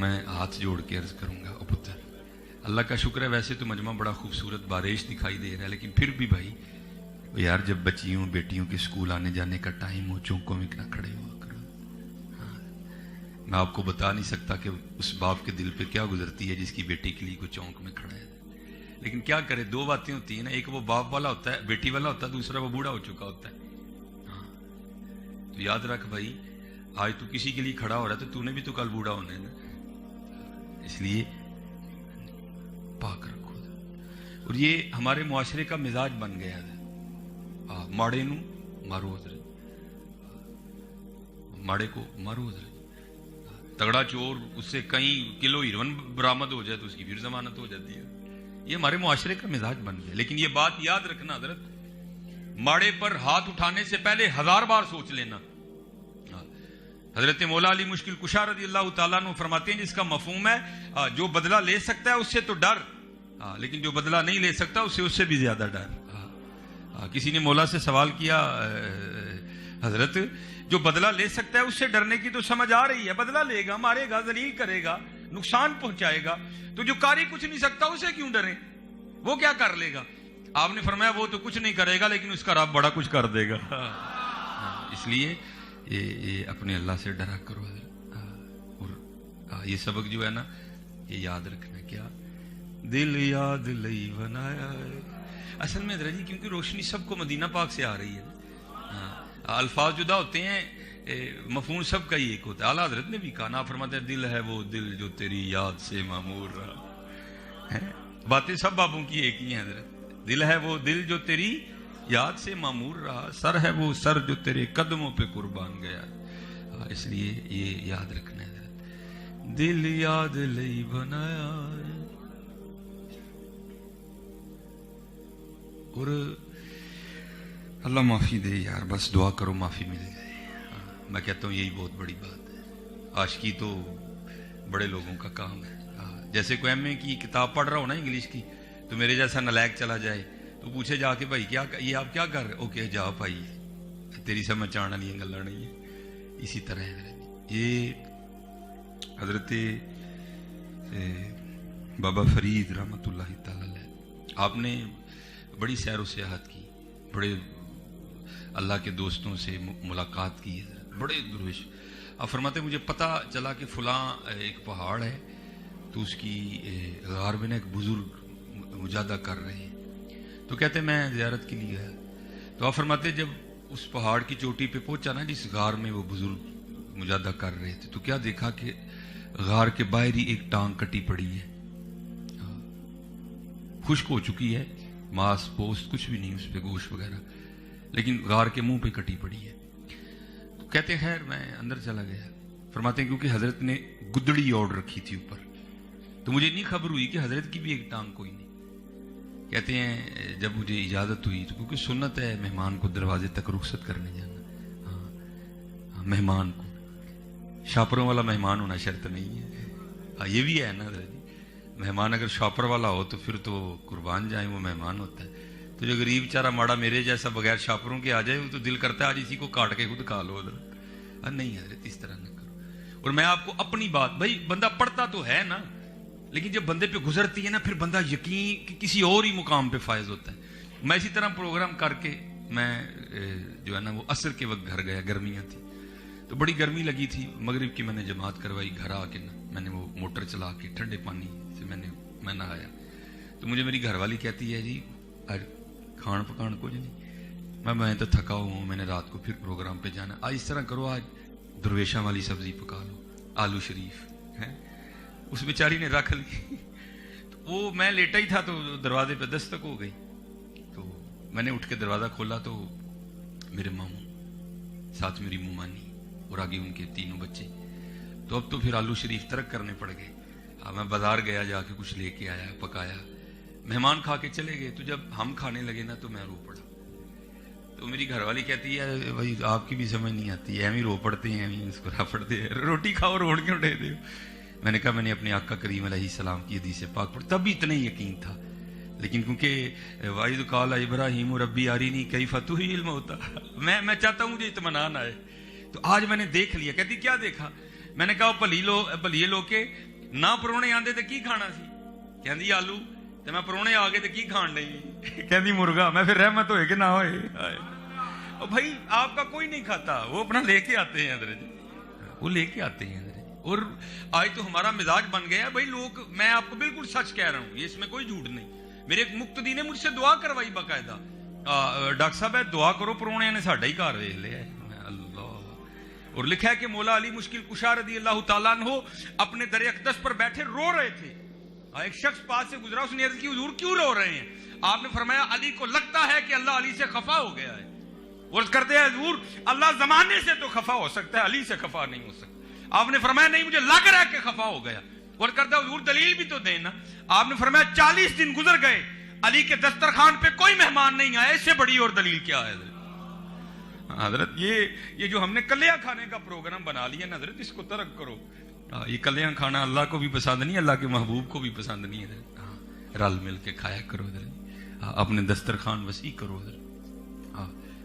میں ہاتھ جوڑ کے عرض کروں گا او پتر اللہ کا شکر ہے ویسے تو مجمع بڑا خوبصورت بارش دکھائی دے رہا ہے لیکن پھر بھی بھائی یار جب بچیوں بیٹیوں کے اسکول آنے جانے کا ٹائم ہو چونکوں میں نہ کھڑے ہوا کرو. ہاں میں آپ کو بتا نہیں سکتا کہ اس باپ کے دل پہ کیا گزرتی ہے جس کی بیٹی کے لیے کوئی چونک میں کھڑا ہے. لیکن کیا کرے دو باتیں ہوتی ہیں نا, ایک وہ باپ والا ہوتا ہے بیٹی والا ہوتا ہے, دوسرا وہ بوڑھا ہو چکا ہوتا ہے. ہاں تو یاد رکھ بھائی آج تو کسی کے لیے کھڑا ہو رہا ہے تو نے بھی تو کل بوڑھا ہونا ہے نا, اس لیے پاک رکھو. اور یہ ہمارے معاشرے کا مزاج بن گیا ہے. ماڑے نو مارو حضرت, ماڑے کو مارو حضرت. تگڑا چور اس سے کئی کلو ہیروئن برآمد ہو جائے تو اس کی پھر ضمانت ہو جاتی ہے. یہ ہمارے معاشرے کا مزاج بن گیا. لیکن یہ بات یاد رکھنا حضرت, ماڑے پر ہاتھ اٹھانے سے پہلے 1000 بار سوچ لینا. حضرت مولا علی مشکل کشا رضی اللہ تعالیٰ عنہ فرماتے ہیں جس کا مفہوم ہے جو بدلہ لے سکتا ہے اس سے تو ڈر, لیکن جو بدلہ نہیں لے سکتا اس سے بھی زیادہ ڈر. کسی نے مولا سے سوال کیا حضرت جو بدلہ لے سکتا ہے اس سے ڈرنے کی تو سمجھ آ رہی ہے, بدلہ لے گا, مارے گا, ذلیل کرے گا, نقصان پہنچائے گا, تو جو کاری کچھ نہیں سکتا اسے کیوں ڈریں, وہ کیا کر لے گا. آپ نے فرمایا وہ تو کچھ نہیں کرے گا لیکن اس کا رب بڑا کچھ کر دے گا. اس لیے یہ اپنے اللہ سے ڈرا کرو. اور یہ سبق جو ہے نا یہ یاد رکھنا, کیا دل یاد لئی بنایا ہے. اصل میں حضرت جی کیونکہ روشنی سب کو مدینہ پاک سے آ رہی ہے, الفاظ جدا ہوتے ہیں مفہوم سب کا ہی ایک ہوتا ہے. اعلیٰ حضرت نے بھی کہا نا, فرماتے ہیں دل ہے وہ دل جو تیری یاد سے معمور رہا. باتیں سب بابوں کی ایک ہی ہیں حضرت. دل ہے وہ دل جو تیری یاد سے معمور رہا, سر ہے وہ سر جو تیرے قدموں پہ قربان گیا. اس لیے یہ یاد رکھنا ہے حضرت, دل یاد لئی بنایا. اور اللہ معافی دے یار, بس دعا کرو معافی مل جائے. میں کہتا ہوں یہی بہت بڑی بات ہے. عاشقی تو بڑے لوگوں کا کام ہے. جیسے کوئی ایم اے کی کتاب پڑھ رہا ہو نا انگلش کی, تو میرے جیسا نالائق چلا جائے تو پوچھے جا کے بھائی کیا یہ آپ کیا کر رہے, اوکے جا بھائی تیری سمجھ آنے والی گلاں نہیں ہے. اسی طرح ہے یہ حضرت بابا فرید رحمۃ اللہ تعالی علیہ, آپ نے بڑی سیر و سیاحت کی, بڑے اللہ کے دوستوں سے ملاقات کی ہے, بڑے درویش. آپ فرماتے مجھے پتہ چلا کہ فلاں ایک پہاڑ ہے تو اس کی غار میں ایک بزرگ مجاہدہ کر رہے ہیں. تو کہتے میں زیارت کے لیے گیا. تو آپ فرماتے جب اس پہاڑ کی چوٹی پہ پہنچا نا جس غار میں وہ بزرگ مجاہدہ کر رہے تھے, تو کیا دیکھا کہ غار کے باہر ہی ایک ٹانگ کٹی پڑی ہے, خشک ہو چکی ہے, ماس پوست کچھ بھی نہیں اس پہ, گوشت وغیرہ, لیکن غار کے منہ پہ کٹی پڑی ہے. تو کہتے خیر میں اندر چلا گیا. فرماتے ہیں کیونکہ حضرت نے گدڑی اوڑھ رکھی تھی اوپر, تو مجھے نہیں خبر ہوئی کہ حضرت کی بھی ایک ٹانگ کوئی نہیں. کہتے ہیں جب مجھے اجازت ہوئی تو کیونکہ سنت ہے مہمان کو دروازے تک رخصت کرنے جانا. ہاں مہمان کو, شاپروں والا مہمان ہونا شرط نہیں ہے. ہاں یہ بھی ہے نا حضرت جی, مہمان اگر شاپر والا ہو تو پھر تو قربان جائیں وہ مہمان ہوتا ہے. تو جو غریب چارہ ماڑا میرے جیسا بغیر شاپروں کے آ جائے وہ تو دل کرتا ہے آج اسی کو کاٹ کے خود کھا لو حضرت. نہیں حضرت اس طرح نہ کرو. اور میں آپ کو اپنی بات, بھائی بندہ پڑھتا تو ہے نا, لیکن جب بندے پہ گزرتی ہے نا پھر بندہ یقین کہ کسی اور ہی مقام پہ فائز ہوتا ہے. میں اسی طرح پروگرام کر کے میں جو ہے نا وہ عصر کے وقت گھر گیا, گرمیاں تھی تو بڑی گرمی لگی تھی. مغرب کی میں نے جماعت کروائی, گھر آ کے نا میں نے وہ موٹر چلا کے ٹھنڈے پانی سے میں نہایا. تو مجھے میری گھر والی کہتی ہے جی کھان پکان کچھ نہیں. میں تو تھکا ہوں, میں نے رات کو پھر پروگرام پہ جانا. آج اس طرح کرو, آج درویشاں والی سبزی پکا لو, آلو شریف ہے. اس بیچاری نے رکھ لی. تو وہ میں لیٹا ہی تھا تو دروازے پہ دستک ہو گئی. تو میں نے اٹھ کے دروازہ کھولا تو میرے ماموں, ساتھ میری ممانی اور آگے ان کے 3 بچے. تو اب تو پھر آلو شریف ترک کرنے پڑ گئے. میں بازار گیا, جا کے کچھ لے کے آیا, پکایا, مہمان کھا کے چلے گئے. تو جب ہم کھانے لگے نا تو میں رو پڑا. تو میری گھر والی کہتی ہے بھائی آپ کی بھی سمجھ نہیں آتی ہے, رو پڑتے ہیں, مسکرا پڑتے ہیں, روٹی کھاؤ روڑ کیوں اٹھے دے. میں نے کہا میں نے اپنے آقا کریم علیہ السلام کی حدیث پاک پڑھی, تب اتنا ہی یقین تھا. لیکن کیونکہ واحد قال ابراہیم ربی ارینی کیف تحیی الموتی, میں چاہتا ہوں مجھے اطمینان آئے. تو آج میں نے دیکھ لیا. کہتی کیا دیکھا؟ میں نے کہا بھلیے لو کے ਨਾ ਪਰੋਣੇ ਆਂਦੇ ਤੇ ਕੀ ਖਾਣਾ ਸੀ? ਕਹਿੰਦੀ ਆਲੂ, ਤੇ ਮੈਂ ਪਰੋਣੇ ਆ ਗਏ ਤੇ ਕੀ ਖਾਣ ਨਹੀਂ? ਕਹਿੰਦੀ ਮੁਰਗਾ। मैं फिर रहमत होए कि ना होए? और भाई आपका कोई नहीं खाता, वो अपना लेके आते हैं अंदर, वो लेके आते हैं अंदर। और आज तो हमारा मिजाज बन गया भाई लोग, मैं आपको बिल्कुल सच कह रहा हूं, ये इसमें कोई झूठ नहीं। मेरे एक मुक्तदी ने मुझसे दुआ करवाई बाकायदा, डॉक्टर साहब है दुआ करो परोने ने साडा ही घर वेख लिया। अल्लाह। और लिखा है कि मौला अली मुश्किल कुशा रदी अल्लाह तआला अन्हु अपने दर अक़दस पर बैठे रो रहे थे। एक शख्स पास से गुजरा, उसने अर्ज़ की हुजूर क्यों रो रहे हैं? आपने फरमाया अली को लगता है कि अल्लाह अली से खफा हो गया है। और करते हैं हुजूर अल्लाह जमाने से तो खफा हो सकता है, अली से खफा नहीं हो सकता। आपने फरमाया नहीं मुझे लग रहा है कि खफा हो गया। और करता हुजूर दलील भी तो देना। आपने फरमाया 40 दिन गुजर गए, अली के दस्तरखान पे कोई मेहमान नहीं आया, इससे बड़ी और दलील क्या है? हजरत ये जो हमने कलिया खाने का प्रोग्राम बना लिया ना हजरत, इसको तर्क करो। ये कलिया खाना अल्लाह को भी पसंद नहीं, अल्लाह के महबूब को भी पसंद नहीं है। रल मिल के खाया करो इधर, अपने दस्तरखान वसी करो इधर,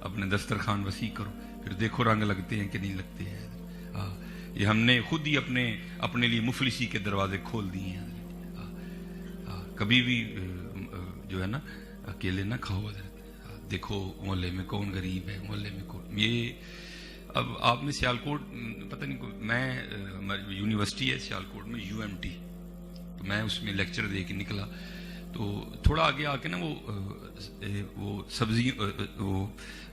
अपने दस्तरखान वसी करो, फिर देखो रंग लगते हैं कि नहीं लगते हैं। ये हमने खुद ही अपने लिए मुफलिसी के दरवाजे खोल दिए हैं। कभी भी जो है ना अकेले ना खाओ इधर, देखो मोहल्ले में कौन गरीब है, मोहल्ले में कौन। ये अब आप में सियालकोट पता नहीं, मैं यूनिवर्सिटी है सियालकोट में UMT, तो मैं उसमें लेक्चर दे के निकला, तो थोड़ा आगे आके ना वो सब्जी वो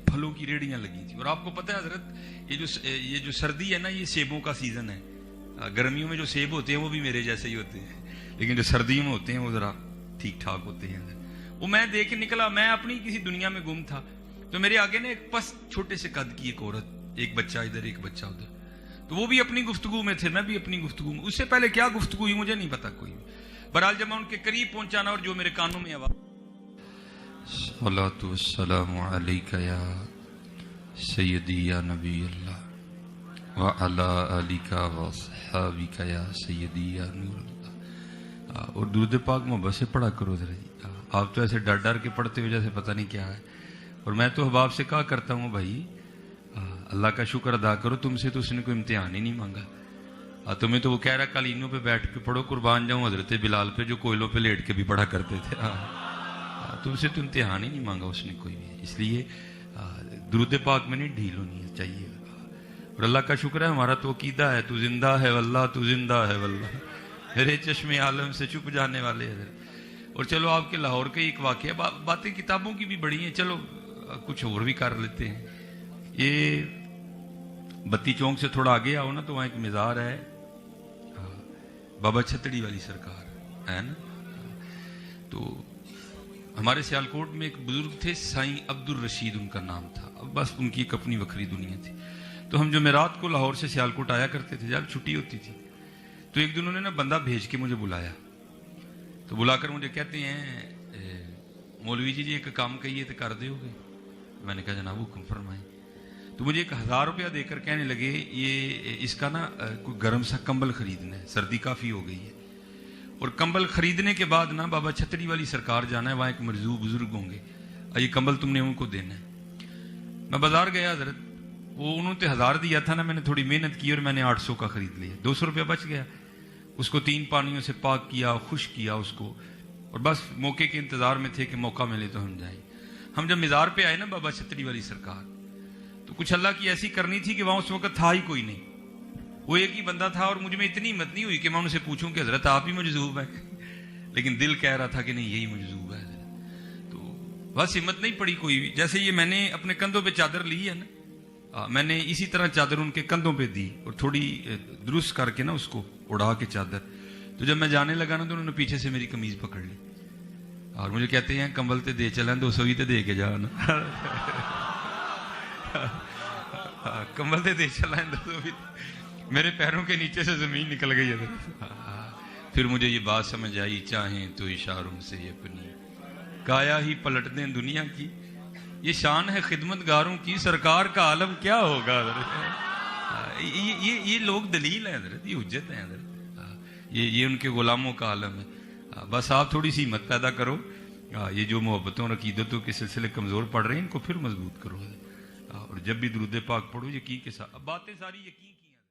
फलों की रेड़ियां लगी थी। और आपको पता है हजरत ये जो सर्दी है ना, ये सेबों का सीजन है। गर्मियों में जो सेब होते हैं वो भी मेरे जैसे ही होते हैं, लेकिन जो सर्दियों में होते हैं वो जरा ठीक ठाक होते हैं। वो मैं देख के निकला, मैं अपनी किसी दुनिया में गुम था, तो मेरे आगे ना एक पस छोटे से कद की एक औरत, एक बच्चा इधर एक बच्चा उधर, तो वो भी अपनी गुफ्तगू में थे, मैं भी अपनी गुफ्तगू में। उससे पहले क्या गुफ्तगू हुई मुझे नहीं पता कोई। बहरहाल जब मैं उनके करीब पहुंचा ना, और जो मेरे कानों में आवाज, सल्लल्लाहु वस्सलामु अलैका या सय्यदी या नबी अल्लाह व अला आलिका व सहाबिका या सय्यदी या नूर अल्लाह। और दुरूद पाक मोहब्बत से पढ़ा करो जरा। आप तो ऐसे डर डर के पढ़ते हो जैसे पता नहीं क्या है। और मैं तो अहबाब से कहा करता हूँ भाई अल्लाह का शुक्र अदा करो, तुमसे तो उसने कोई इम्तिहान ही नहीं मांगा। तुम्हें तो वो कह रहा कालीनों पे बैठ के पढ़ो, कुर्बान जाऊं हजरत बिलाल पे जो कोयलों पे लेट के भी पढ़ा करते थे। तुमसे तो इम्तिहान ही नहीं मांगा उसने कोई भी। इसलिए दुरूद पाक में नहीं ढील होनी चाहिए। और अल्लाह का शुक्र है हमारा तो अकीदा है, तू जिंदा है वल्लाह, तू जिंदा है वल्लाह, मेरे चश्मे आलम से छुप जाने वाले है। और चलो आपके लाहौर के एक वाकया, बातें किताबों की भी बड़ी हैं, चलो कुछ और भी कर लेते हैं। ये बत्ती चौक से थोड़ा आगे आओ ना, तो वहाँ एक मज़ार है बाबा छतड़ी वाली सरकार है ना। तो हमारे सियालकोट में एक बुजुर्ग थे, साईं अब्दुल रशीद उनका नाम था। अब बस उनकी एक अपनी वक्री दुनिया थी। तो हम जो रात को लाहौर से सियालकोट आया करते थे, जब छुट्टी होती थी, तो एक दिन उन्होंने ना बंदा भेज के मुझे बुलाया। तो बुलाकर मुझे कहते हैं मौलवी जी एक काम कहिए तो कर दोगे? मैंने कहा जनाब हुक्म फरमाएं। तो मुझे 1000 रुपया देकर कहने लगे ये इसका ना कोई गर्म सा कंबल खरीदना है, सर्दी काफ़ी हो गई है। और कंबल खरीदने के बाद ना बाबा छतरी वाली सरकार जाना है, वहाँ एक मरजू बुजुर्ग होंगे, ये कंबल तुमने उनको देना है। मैं बाजार गया हजरत, वो उन्होंने 1000 दिया था ना, मैंने थोड़ी मेहनत की और मैंने 800 का खरीद लिया। 200 रुपया बच गया। उसको 3 पानियों से पाक किया, खुश किया उसको, और बस मौके के इंतजार में थे कि मौका मिले तो हम जाएं। हम जब मज़ार पे आए ना बाबा छतरी वाली सरकार, तो कुछ अल्लाह की ऐसी करनी थी कि वहां उस वक्त था ही कोई नहीं, वो एक ही बंदा था। और मुझ में इतनी हिम्मत नहीं हुई कि मैं उनसे पूछूं कि हजरत आप ही मजजूब है, लेकिन दिल कह रहा था कि नहीं यही मजजूब है। तो बस हिम्मत नहीं पड़ी कोई भी। जैसे ये मैंने अपने कंधों पे चादर ली है ना, मैंने इसी तरह चादर उनके कंधों पे दी और थोड़ी दुरुस्त करके ना उसको उड़ा के चादर। तो जब मैं जाने लगा ना, तो उन्होंने पीछे से मेरी कमीज पकड़ ली और मुझे कहते हैं कंबल ते दे चलें, 200 ही तो दे के जा ना। कंबल ते दे चलें 200 भी। मेरे पैरों के नीचे से जमीन निकल गई है। फिर मुझे ये बात समझ आई, चाहें तो इशारों से अपनी काया ही पलट दें दुनिया की, ये शान है खिदमतगारों की, सरकार का आलम क्या होगा। ये लोग दलील है हजरत, ये हुज्जत है हजरत, ये उनके गुलामों का आलम है। बस आप थोड़ी सी हिम्मत पैदा करो, ये जो मोहब्बतों और अकीदतों के सिलसिले कमजोर पड़ रहे हैं इनको फिर मजबूत करो। और जब भी दुरूद पाक पढ़ो यकीन के साथ, बातें सारी यकीन की हैं।